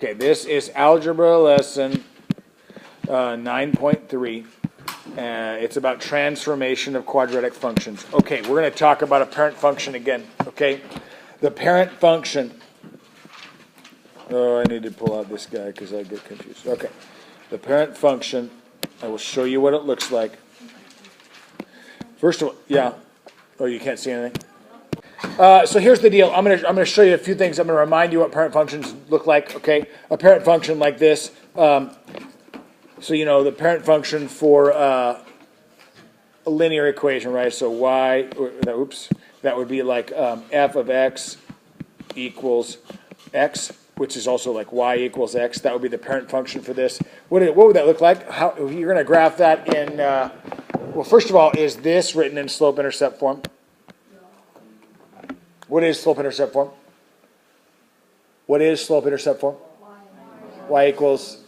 Okay, this is Algebra lesson 9.3. It's about transformation of quadratic functions. Okay, we're going to talk about a parent function again, okay? The parent function. Oh, I need to pull out this guy because I get confused. Okay, the parent function, I will show you what it looks like. First of all, yeah. Oh, you can't see anything? So here's the deal. I'm gonna show you a few things. I'm gonna remind you what parent functions look like. Okay, a parent function like this. So you know the parent function for a linear equation, right? So y, that would be like f of x equals x, which is also like y equals x. That would be the parent function for this. What would that look like? How you're gonna graph that in? Well, first of all, is this written in slope-intercept form? What is slope-intercept form? What is slope-intercept form? Y equals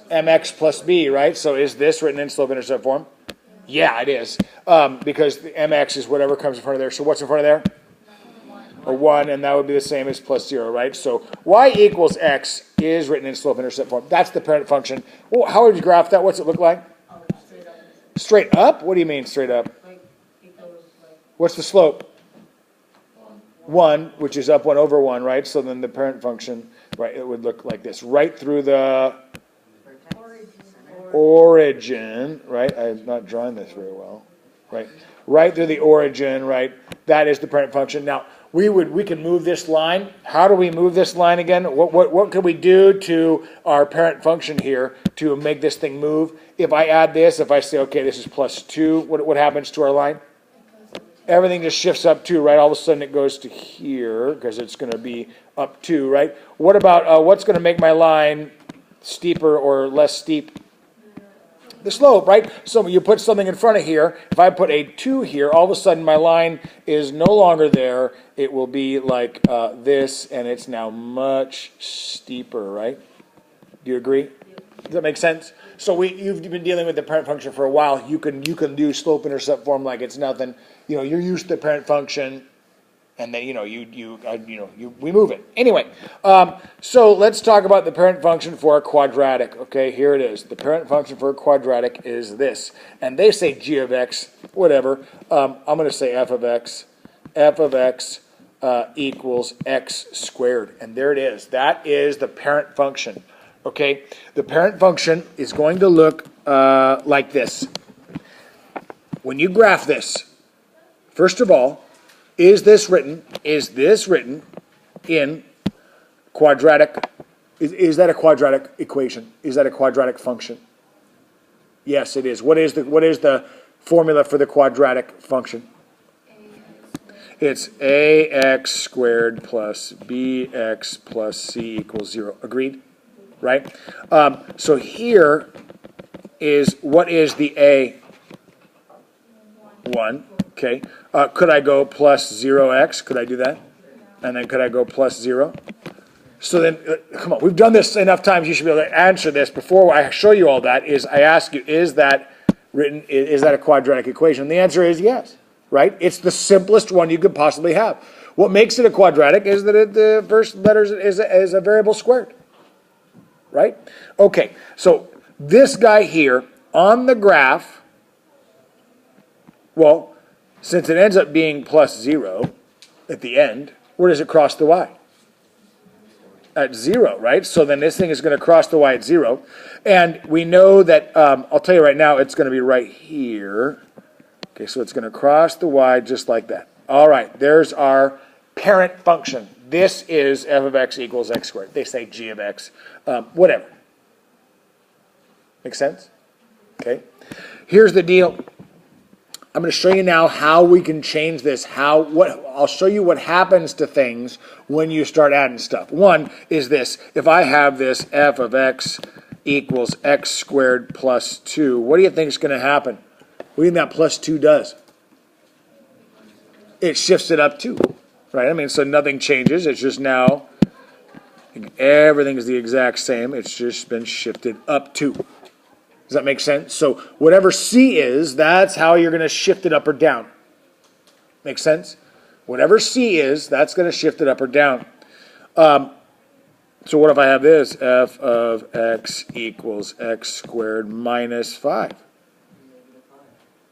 mx plus b, right? So is this written in slope-intercept form? Yeah, it is. Because the mx is whatever comes in front of there. So what's in front of there? A 1, and that would be the same as plus 0, right? So y equals x is written in slope-intercept form. That's the parent function. Well, how would you graph that? What's it look like? Straight up. Straight up? What do you mean straight up? What's the slope? 1, which is up 1 over 1, right? So then the parent function, right, it would look like this. Right through the origin, right? I'm not drawing this very well, right? Right through the origin, right? That is the parent function. Now, we can move this line. How do we move this line again? What can we do to our parent function here to make this thing move? If I add this, if I say, okay, this is plus 2, what happens to our line? Everything just shifts up 2, right? All of a sudden it goes to here because it's going to be up 2, right? What about what's going to make my line steeper or less steep? The slope, right? So you put something in front of here. If I put a 2 here, all of a sudden my line is no longer there. It will be like this, and it's now much steeper, right? Do you agree? Does that make sense? So you've been dealing with the parent function for a while. You can do slope-intercept form like it's nothing. You know, you're used to the parent function, and then we move it anyway. So let's talk about the parent function for a quadratic. Okay, here it is. The parent function for a quadratic is this, and they say g of x, whatever. I'm going to say f of x equals x squared, and there it is. That is the parent function. Okay, the parent function is going to look like this. When you graph this, first of all, is this written in quadratic? Is that a quadratic equation? Is that a quadratic function? Yes, it is. What is the formula for the quadratic function? It's ax squared plus bx plus c equals 0. Agreed? Right? So here is, what is the a? 1. Okay. Could I go plus 0x? Could I do that? And then could I go plus 0? So then, come on, we've done this enough times, you should be able to answer this. Before I show you all that, I ask you, is that a quadratic equation? And the answer is yes, right? It's the simplest one you could possibly have. What makes it a quadratic is that the first letter is a variable squared, right? Okay, so this guy here on the graph, well, since it ends up being plus 0 at the end, where does it cross the y? At 0, right? So then this thing is going to cross the y at 0. And we know that, I'll tell you right now, it's going to be right here. Okay, so it's going to cross the y just like that. All right, there's our parent function. This is f of x equals x squared. They say g of x, whatever. Make sense? Okay. Here's the deal. I'm going to show you now how we can change this. I'll show you what happens to things when you start adding stuff. One is this. If I have this f of x equals x squared plus 2, what do you think is going to happen? What do you think that plus 2 does? It shifts it up 2, right? I mean, so nothing changes. It's just now everything is the exact same. It's just been shifted up 2. Does that make sense? So whatever c is, that's how you're going to shift it up or down. Make sense? Whatever c is, that's going to shift it up or down. So what if I have this? F of x equals x squared minus 5.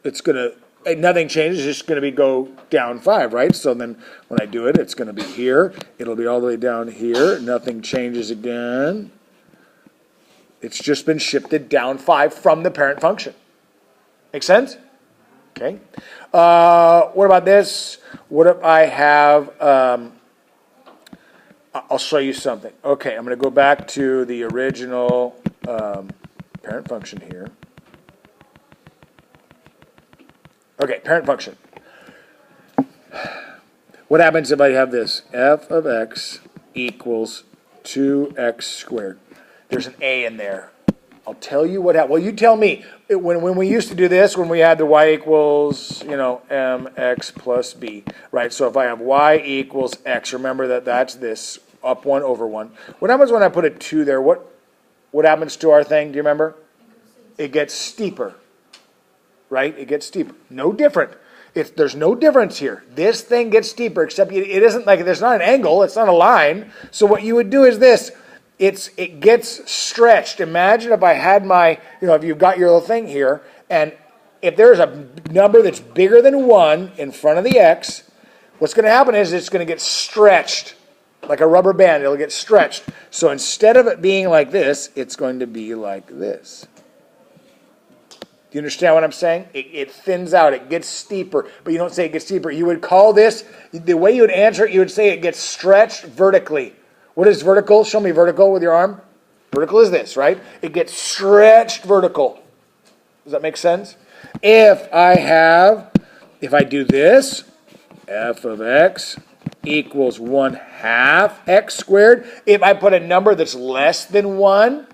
It's going to, nothing changes, it's just going to be go down 5, right? So then when I do it, it's going to be here. It'll be all the way down here. Nothing changes again. It's just been shifted down 5 from the parent function. Make sense? Okay. What about this? What if I have, I'll show you something. Okay, I'm going to go back to the original parent function here. Okay, parent function. What happens if I have this? F of x equals 2x squared. There's an a in there. I'll tell you what happened. Well, you tell me. When we used to do this, when we had the y equals, mx plus b, right? So if I have y equals x, remember that's this, up 1 over 1. What happens when I put a 2 there? What happens to our thing? Do you remember? It gets steeper, right? It gets steeper. No different. There's no difference here. This thing gets steeper, except it isn't like, there's not an angle. It's not a line. So what you would do is this. It gets stretched. Imagine if I had my, if you've got your little thing here, and if there's a number that's bigger than 1 in front of the x, what's going to happen is it's going to get stretched like a rubber band. It'll get stretched. So instead of it being like this, it's going to be like this. Do you understand what I'm saying? It thins out. It gets steeper. But you don't say it gets steeper. You would call this, the way you would answer it, you would say it gets stretched vertically. What is vertical? Show me vertical with your arm. Vertical is this, right? It gets stretched vertical. Does that make sense? If I do this, f of x equals 1/2 x squared. If I put a number that's less than 1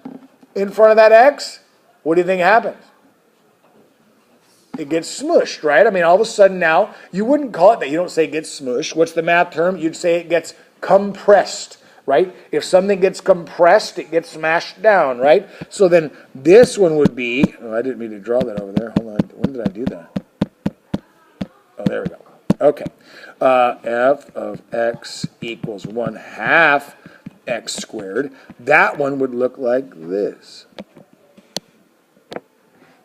in front of that x, what do you think happens? It gets smushed, right? I mean, all of a sudden now, you wouldn't call it that. You don't say it gets smushed. What's the math term? You'd say it gets compressed. Right? If something gets compressed, it gets smashed down, right? So then this one would be, I didn't mean to draw that over there. Hold on. When did I do that? Oh, there we go. Okay. F of x equals 1/2 x squared. That one would look like this.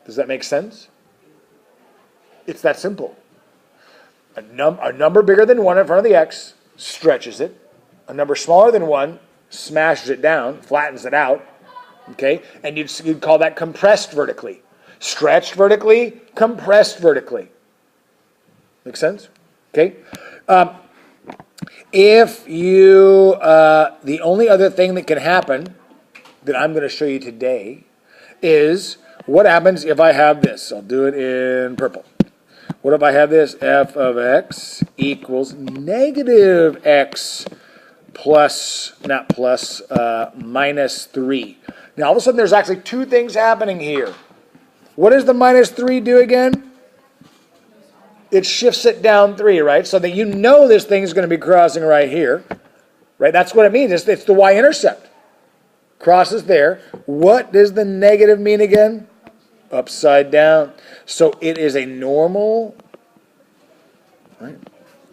Does that make sense? It's that simple. A number bigger than 1 in front of the x stretches it. A number smaller than 1 smashes it down, flattens it out, okay? And you'd call that compressed vertically. Stretched vertically, compressed vertically. Make sense? Okay? If you, the only other thing that can happen that I'm going to show you today is what happens if I have this. I'll do it in purple. What if I have this? F of x equals negative x minus 3. Now, all of a sudden, there's actually 2 things happening here. What does the minus 3 do again? It shifts it down 3, right? So that this thing is going to be crossing right here, right? That's what it means. It's the y-intercept. Crosses there. What does the negative mean again? Upside down. So it is a normal, right?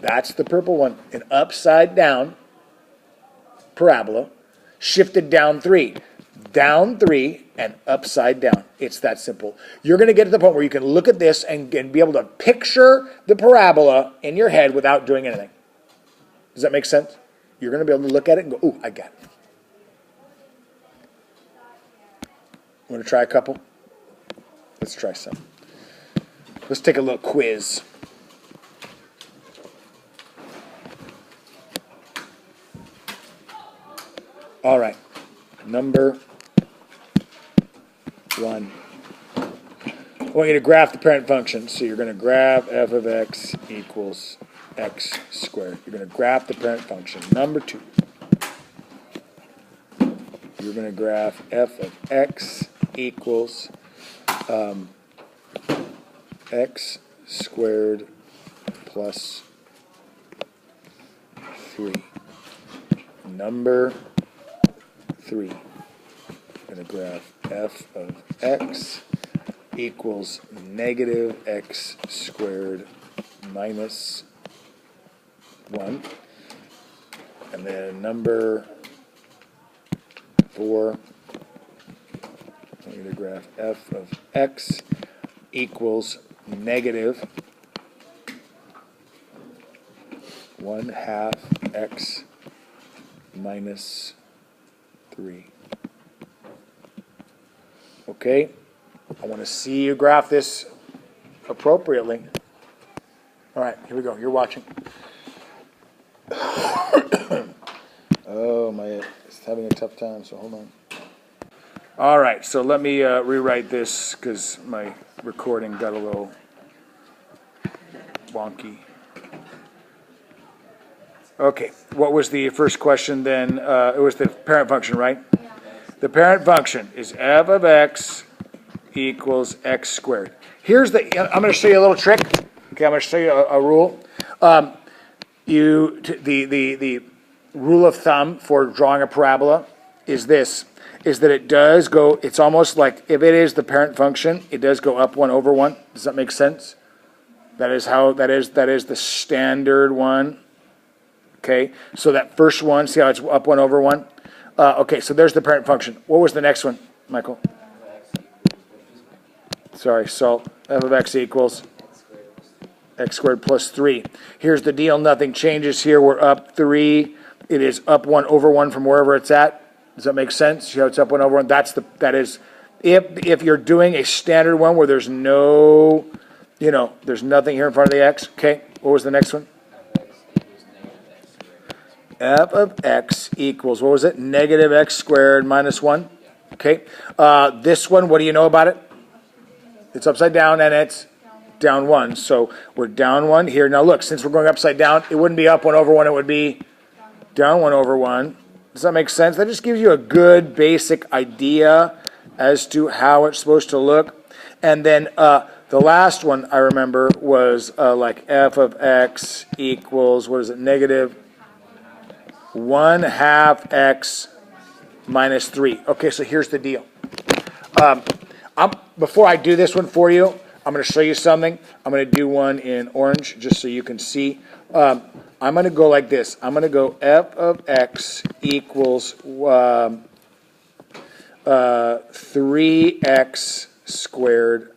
That's the purple one. An upside down parabola, shifted down 3. Down 3 and upside down. It's that simple. You're going to get to the point where you can look at this and be able to picture the parabola in your head without doing anything. Does that make sense? You're going to be able to look at it and go, ooh, I got it. Want to try a couple? Let's try some. Let's take a little quiz. All right, number 1. I want you to graph the parent function. So you're going to graph f of x equals x squared. You're going to graph the parent function. Number 2. You're going to graph f of x equals x squared plus 3. Number 3. I'm going to graph f of x equals negative x squared minus 1. And then number for, I'm going to graph f of x equals negative 1/2 x minus 3. Okay, I want to see you graph this appropriately. All right, here we go. You're watching. Oh, it's having a tough time, so hold on. All right, so let me rewrite this because my recording got a little wonky. Okay, what was the first question then? It was the parent function, right? Yeah. The parent function is f of x equals x squared. I'm going to show you a little trick. Okay, I'm going to show you a rule. The rule of thumb for drawing a parabola is this, is that it does go, it's almost like if it is the parent function, it does go up 1 over 1. Does that make sense? That is the standard one. Okay, so that first one, see how it's up 1 over 1? Okay, so there's the parent function. What was the next one, Michael? Sorry, so f of x equals x squared plus 3. Here's the deal, nothing changes here. We're up 3. It is up 1 over 1 from wherever it's at. Does that make sense? See how it's up 1 over 1? That is, if you're doing a standard one where there's no, there's nothing here in front of the x. Okay, what was the next one? F of x equals, what was it? Negative x squared minus 1. Okay, this one, what do you know about it? It's upside down and it's down 1. So we're down 1 here. Now look, since we're going upside down, it wouldn't be up 1 over 1. It would be down 1 over 1. Does that make sense? That just gives you a good basic idea as to how it's supposed to look. And then the last one I remember was like f of x equals, what is it, negative 1/2 x minus 3. Okay, so here's the deal. Before I do this one for you, I'm going to show you something. I'm going to do one in orange just so you can see. I'm going to go like this. I'm going to go f of x equals 3x squared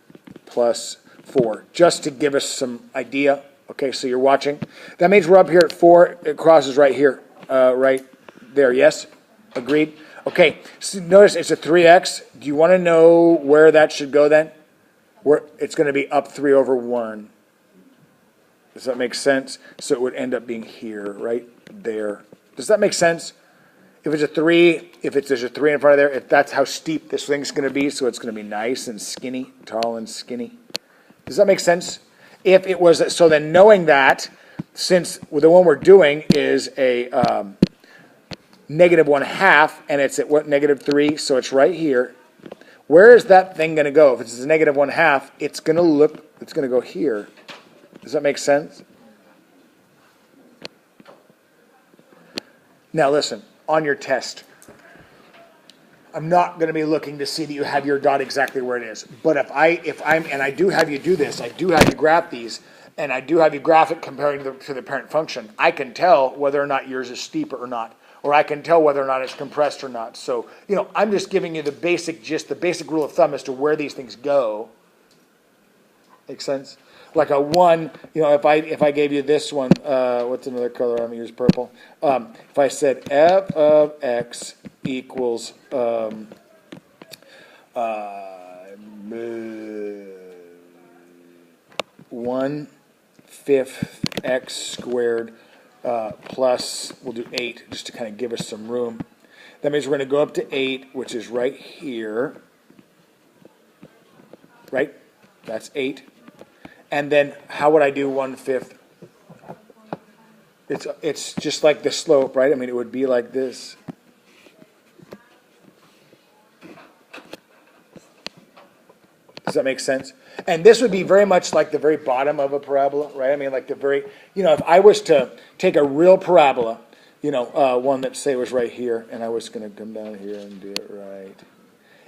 plus 4, just to give us some idea. Okay, so you're watching. That means we're up here at 4. It crosses right here. Right there, yes? Agreed? Okay, so notice it's a 3x. Do you want to know where that should go then? It's going to be up 3 over 1. Does that make sense? So it would end up being here, right there. Does that make sense? If it's a 3, there's a 3 in front of there, if that's how steep this thing's going to be, so it's going to be nice and skinny, tall and skinny. Does that make sense? If it was, so then knowing that, since the one we're doing is a negative 1/2, and it's at what, negative 3, so it's right here. Where is that thing going to go? If it's a negative 1/2, it's going to go here. Does that make sense? Now listen, on your test, I'm not going to be looking to see that you have your dot exactly where it is. But and I do have you do this, I do have you graph these, and I do have you graph it comparing to the parent function, I can tell whether or not yours is steeper or not, or I can tell whether or not it's compressed or not. So, I'm just giving you the basic rule of thumb as to where these things go. Make sense? Like a 1, if I gave you this one, what's another color? I'm going to use purple. If I said f of x equals 1/5 x squared plus, we'll do 8 just to kind of give us some room. That means we're going to go up to 8, which is right here. Right? That's 8. And then how would I do 1/5? It's just like the slope, right? I mean, it would be like this. Does that make sense? And this would be very much like the very bottom of a parabola, right? I mean, like the very, if I was to take a real parabola, one that say was right here, and I was going to come down here and do it right.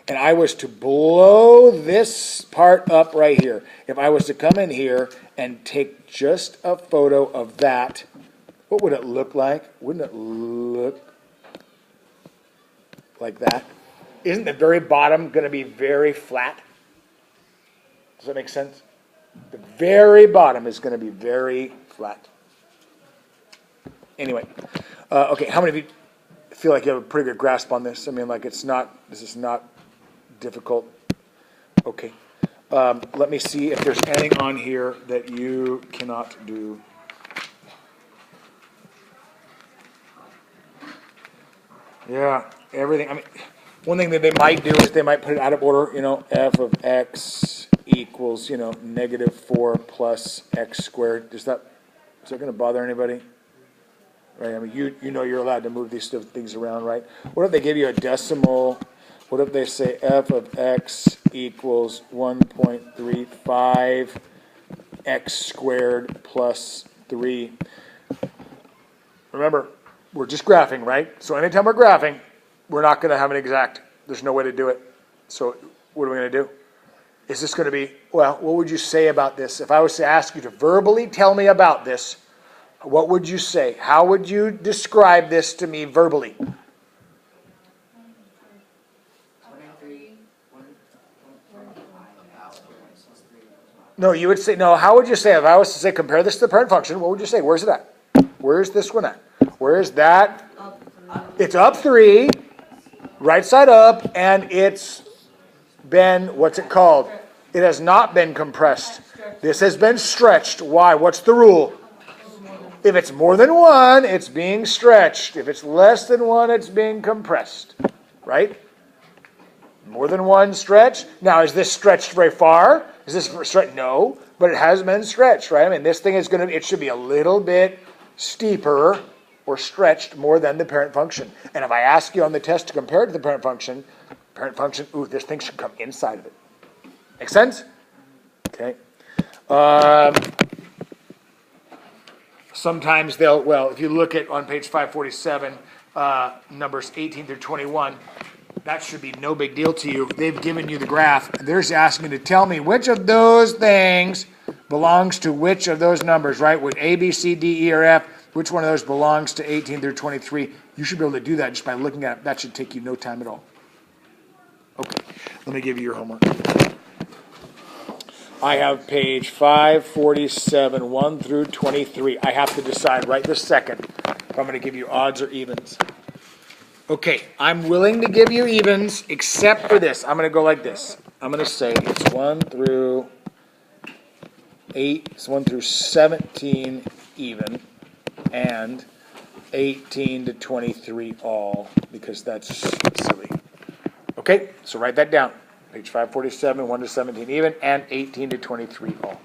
And I was to blow this part up right here. If I was to come in here and take just a photo of that, what would it look like? Wouldn't it look like that, isn't the very bottom going to be very flat? Does that make sense? The very bottom is going to be very flat. Anyway, okay, how many of you feel like you have a pretty good grasp on this? I mean, like this is not difficult. Okay. Let me see if there's anything on here that you cannot do. Yeah, everything. I mean, one thing that they might do is they might put it out of order, f of x equals, negative 4 plus x squared. Is that going to bother anybody? Right, I mean, you're allowed to move these things around, right? What if they give you a decimal? What if they say f of x equals 1.35 x squared plus 3? Remember, we're just graphing, right? So anytime we're graphing, we're not going to have an exact. There's no way to do it. So what are we going to do? Is this going to be, well, what would you say about this? If I was to ask you to verbally tell me about this, what would you say? How would you describe this to me verbally? No, you would say, no, how would you say, if I was to say compare this to the parent function, what would you say? Where's it at? Where's this one at? Where is that? It's up 3, right side up, and it's been, what's it called? It has not been compressed. This has been stretched. Why? What's the rule? If it's more than 1, it's being stretched. If it's less than 1, it's being compressed. Right? More than 1 stretch. Now, is this stretched very far? Is this stretched? No, but it has been stretched, right? I mean, this thing is going to, it should be a little bit steeper or stretched more than the parent function. And if I ask you on the test to compare it to the parent function, ooh, this thing should come inside of it. Make sense? Okay. Sometimes they'll, well, if you look at on page 547, numbers 18 through 21, that should be no big deal to you. They've given you the graph. They're just asking you to tell me which of those things belongs to which of those numbers, right? With A, B, C, D, E, or F, which one of those belongs to 18 through 23? You should be able to do that just by looking at it. That should take you no time at all. Okay, let me give you your homework. I have page 547, 1 through 23. I have to decide right this second if I'm going to give you odds or evens. Okay, I'm willing to give you evens except for this. I'm going to go like this. I'm going to say it's 1 through 8, it's 1 through 17 even, and 18 to 23 all, because that's silly. Okay, so write that down. Page 547, 1 to 17 even, and 18 to 23 all.